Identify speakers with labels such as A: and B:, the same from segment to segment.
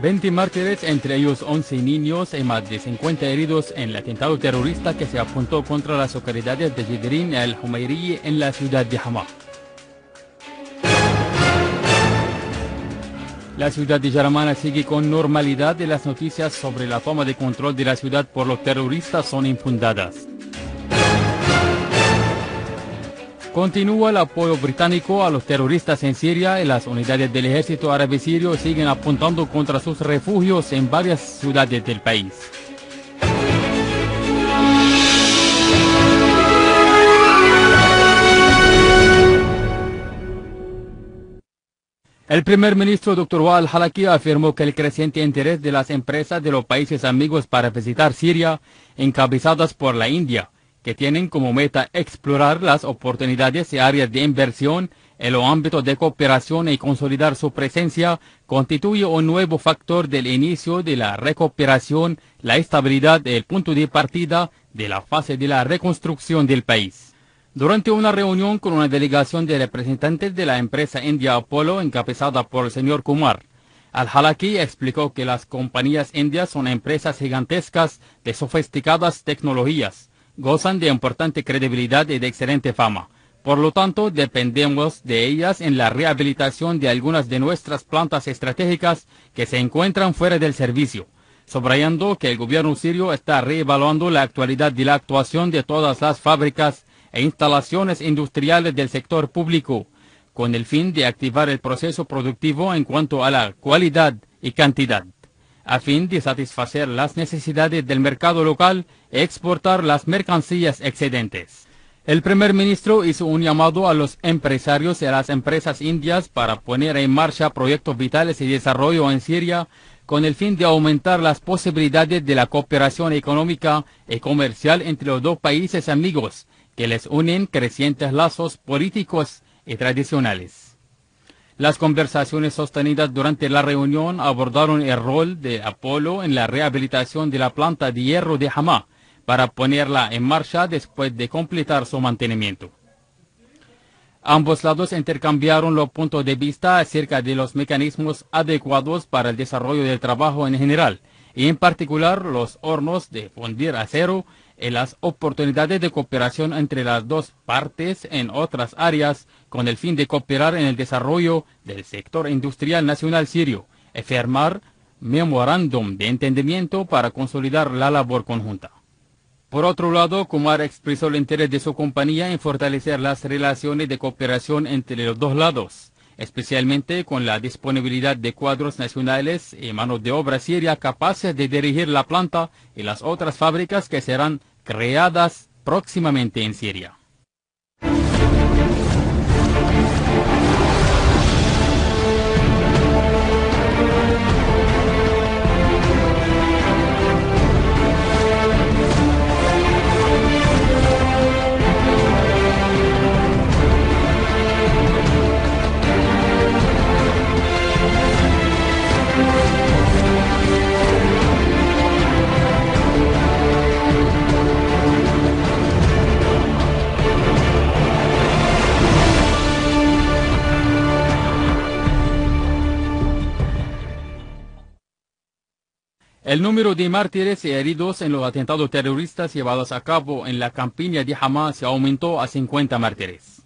A: 20 mártires, entre ellos 11 niños y más de 50 heridos en el atentado terrorista que se apuntó contra las localidades de Jidrin y Al-Humayri en la ciudad de Hama. La ciudad de Yaramana sigue con normalidad y las noticias sobre la toma de control de la ciudad por los terroristas son infundadas. Continúa el apoyo británico a los terroristas en Siria y las unidades del ejército árabe sirio siguen apuntando contra sus refugios en varias ciudades del país. El primer ministro Dr. Wael Al-Halaki afirmó que el creciente interés de las empresas de los países amigos para visitar Siria, encabezadas por la India, que tienen como meta explorar las oportunidades y áreas de inversión en los ámbitos de cooperación y consolidar su presencia, constituye un nuevo factor del inicio de la recuperación, la estabilidad y el punto de partida de la fase de la reconstrucción del país. Durante una reunión con una delegación de representantes de la empresa india Apollo encabezada por el señor Kumar, Al-Halaki explicó que las compañías indias son empresas gigantescas de sofisticadas tecnologías, gozan de importante credibilidad y de excelente fama. Por lo tanto, dependemos de ellas en la rehabilitación de algunas de nuestras plantas estratégicas que se encuentran fuera del servicio, subrayando que el gobierno sirio está reevaluando la actualidad de la actuación de todas las fábricas e instalaciones industriales del sector público, con el fin de activar el proceso productivo en cuanto a la cualidad y cantidad, a fin de satisfacer las necesidades del mercado local y exportar las mercancías excedentes. El primer ministro hizo un llamado a los empresarios y a las empresas indias para poner en marcha proyectos vitales y desarrollo en Siria con el fin de aumentar las posibilidades de la cooperación económica y comercial entre los dos países amigos, que les unen crecientes lazos políticos y tradicionales. Las conversaciones sostenidas durante la reunión abordaron el rol de Apollo en la rehabilitación de la planta de hierro de Hama para ponerla en marcha después de completar su mantenimiento. Ambos lados intercambiaron los puntos de vista acerca de los mecanismos adecuados para el desarrollo del trabajo en general, y en particular los hornos de fundir acero y las oportunidades de cooperación entre las dos partes en otras áreas con el fin de cooperar en el desarrollo del sector industrial nacional sirio y firmar memorándum de entendimiento para consolidar la labor conjunta. Por otro lado, Kumar expresó el interés de su compañía en fortalecer las relaciones de cooperación entre los dos lados, especialmente con la disponibilidad de cuadros nacionales y manos de obra siria capaces de dirigir la planta y las otras fábricas que serán creadas próximamente en Siria. El número de mártires y heridos en los atentados terroristas llevados a cabo en la campiña de Hama se aumentó a 50 mártires.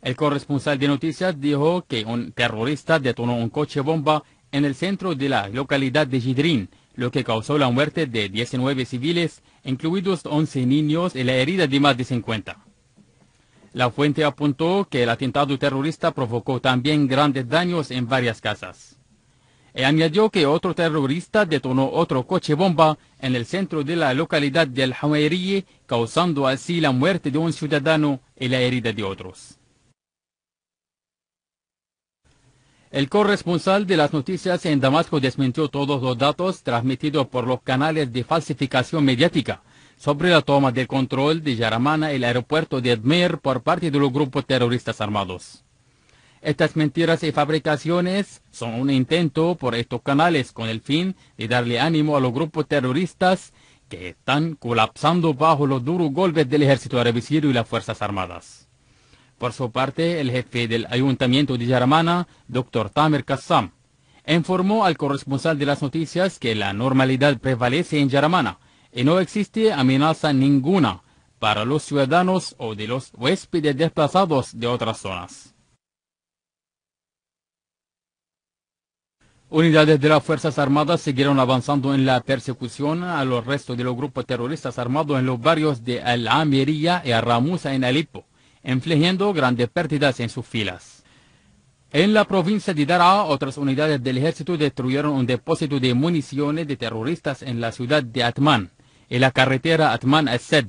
A: El corresponsal de noticias dijo que un terrorista detonó un coche bomba en el centro de la localidad de Jidrin, lo que causó la muerte de 19 civiles, incluidos 11 niños y la herida de más de 50. La fuente apuntó que el atentado terrorista provocó también grandes daños en varias casas. Y añadió que otro terrorista detonó otro coche bomba en el centro de la localidad de Al-Humayri, causando así la muerte de un ciudadano y la herida de otros. El corresponsal de las noticias en Damasco desmintió todos los datos transmitidos por los canales de falsificación mediática sobre la toma del control de Yaramana y el aeropuerto de Admir por parte de los grupos terroristas armados. Estas mentiras y fabricaciones son un intento por estos canales con el fin de darle ánimo a los grupos terroristas que están colapsando bajo los duros golpes del ejército árabe sirio y las fuerzas armadas. Por su parte, el jefe del ayuntamiento de Yaramana, Dr. Tamer Qassam, informó al corresponsal de las noticias que la normalidad prevalece en Yaramana y no existe amenaza ninguna para los ciudadanos o de los huéspedes desplazados de otras zonas. Unidades de las Fuerzas Armadas siguieron avanzando en la persecución a los restos de los grupos terroristas armados en los barrios de Al-Amiriya y Al-Ramusa en Alepo, infligiendo grandes pérdidas en sus filas. En la provincia de Daraa, otras unidades del ejército destruyeron un depósito de municiones de terroristas en la ciudad de Atman, en la carretera Atman-Assad,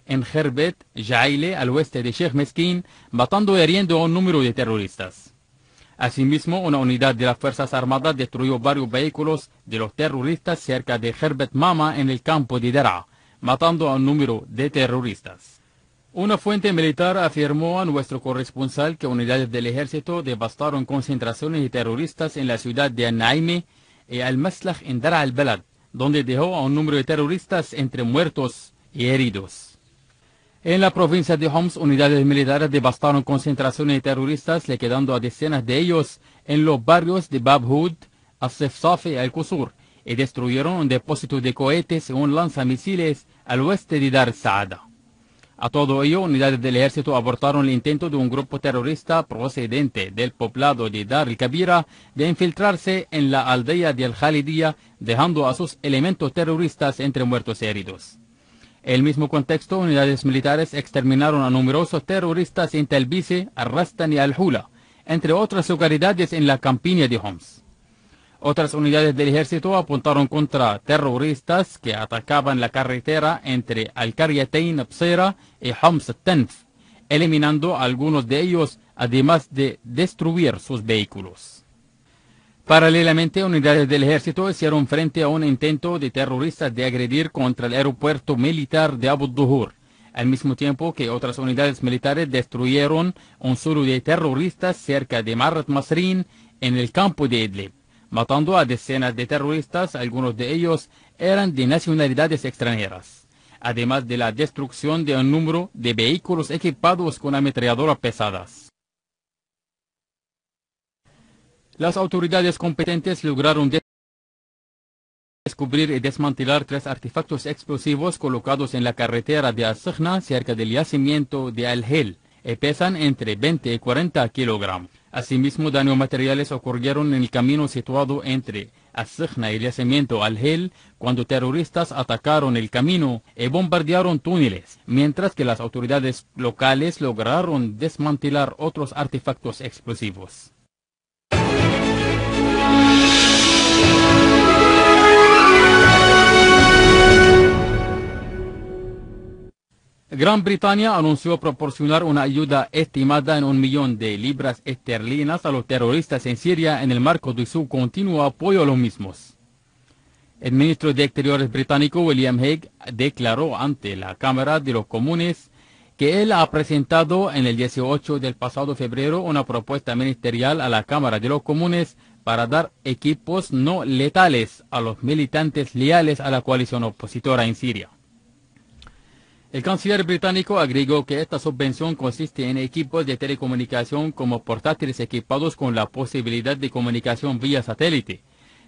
A: en Herbet, Jaile, al oeste de Sheikh Meskin, matando y hiriendo a un número de terroristas. Asimismo, una unidad de las Fuerzas Armadas destruyó varios vehículos de los terroristas cerca de Herbet Mama en el campo de Daraa, matando a un número de terroristas. Una fuente militar afirmó a nuestro corresponsal que unidades del ejército devastaron concentraciones de terroristas en la ciudad de An-Naimi y Al-Maslach en Daraa al-Balad, donde dejó a un número de terroristas entre muertos y heridos. En la provincia de Homs, unidades militares devastaron concentraciones de terroristas, liquidando a decenas de ellos en los barrios de Bab Hud, As-Sefsaf y Al-Qusur, y destruyeron un depósito de cohetes y un lanzamisiles al oeste de Dar Saada. A todo ello, unidades del ejército abortaron el intento de un grupo terrorista procedente del poblado de Dar el-Kabira de infiltrarse en la aldea de Al-Khalidiyya, dejando a sus elementos terroristas entre muertos y heridos. En el mismo contexto, unidades militares exterminaron a numerosos terroristas en Talbise, Al-Rastan y Al-Hula, entre otras localidades en la campiña de Homs. Otras unidades del ejército apuntaron contra terroristas que atacaban la carretera entre Al-Qaryatain Bsira y Homs Tanf, eliminando a algunos de ellos, además de destruir sus vehículos. Paralelamente, unidades del ejército hicieron frente a un intento de terroristas de agredir contra el aeropuerto militar de Abu Duhur, al mismo tiempo que otras unidades militares destruyeron un solo de terroristas cerca de Marrat Masrin en el campo de Idlib, matando a decenas de terroristas, algunos de ellos eran de nacionalidades extranjeras, además de la destrucción de un número de vehículos equipados con ametralladoras pesadas. Las autoridades competentes lograron descubrir y desmantelar 3 artefactos explosivos colocados en la carretera de Al-Sikhna cerca del yacimiento de Al-Hil y pesan entre 20 y 40 kilogramos. Asimismo, daños materiales ocurrieron en el camino situado entre Al-Sikhna y el yacimiento Al-Hil cuando terroristas atacaron el camino y bombardearon túneles, mientras que las autoridades locales lograron desmantelar otros artefactos explosivos. Gran Bretaña anunció proporcionar una ayuda estimada en 1 millón de libras esterlinas a los terroristas en Siria en el marco de su continuo apoyo a los mismos. El ministro de Exteriores británico William Hague declaró ante la Cámara de los Comunes que él ha presentado en el 18 del pasado febrero una propuesta ministerial a la Cámara de los Comunes para dar equipos no letales a los militantes leales a la coalición opositora en Siria. El canciller británico agregó que esta subvención consiste en equipos de telecomunicación como portátiles equipados con la posibilidad de comunicación vía satélite,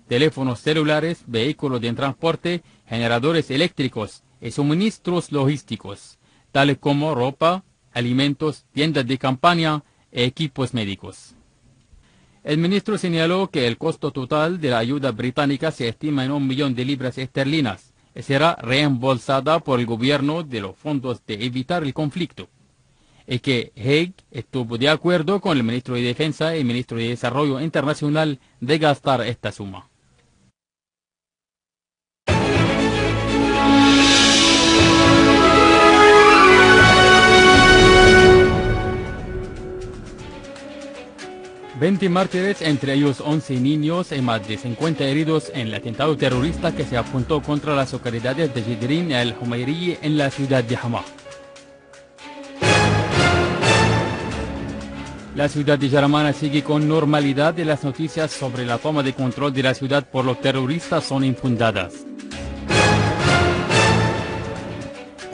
A: teléfonos celulares, vehículos de transporte, generadores eléctricos y suministros logísticos, tales como ropa, alimentos, tiendas de campaña e equipos médicos. El ministro señaló que el costo total de la ayuda británica se estima en 1 millón de libras esterlinas, y será reembolsada por el gobierno de los fondos de evitar el conflicto, y que Hague estuvo de acuerdo con el ministro de Defensa y el ministro de Desarrollo Internacional de gastar esta suma. «20 mártires, entre ellos 11 niños y más de 50 heridos en el atentado terrorista que se apuntó contra las localidades de Jidrin y Al-Humayri en la ciudad de Hama». La ciudad de Yaramana sigue con normalidad y las noticias sobre la toma de control de la ciudad por los terroristas son infundadas.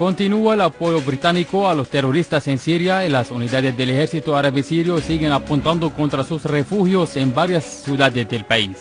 A: Continúa el apoyo británico a los terroristas en Siria y las unidades del ejército árabe sirio siguen apuntando contra sus refugios en varias ciudades del país.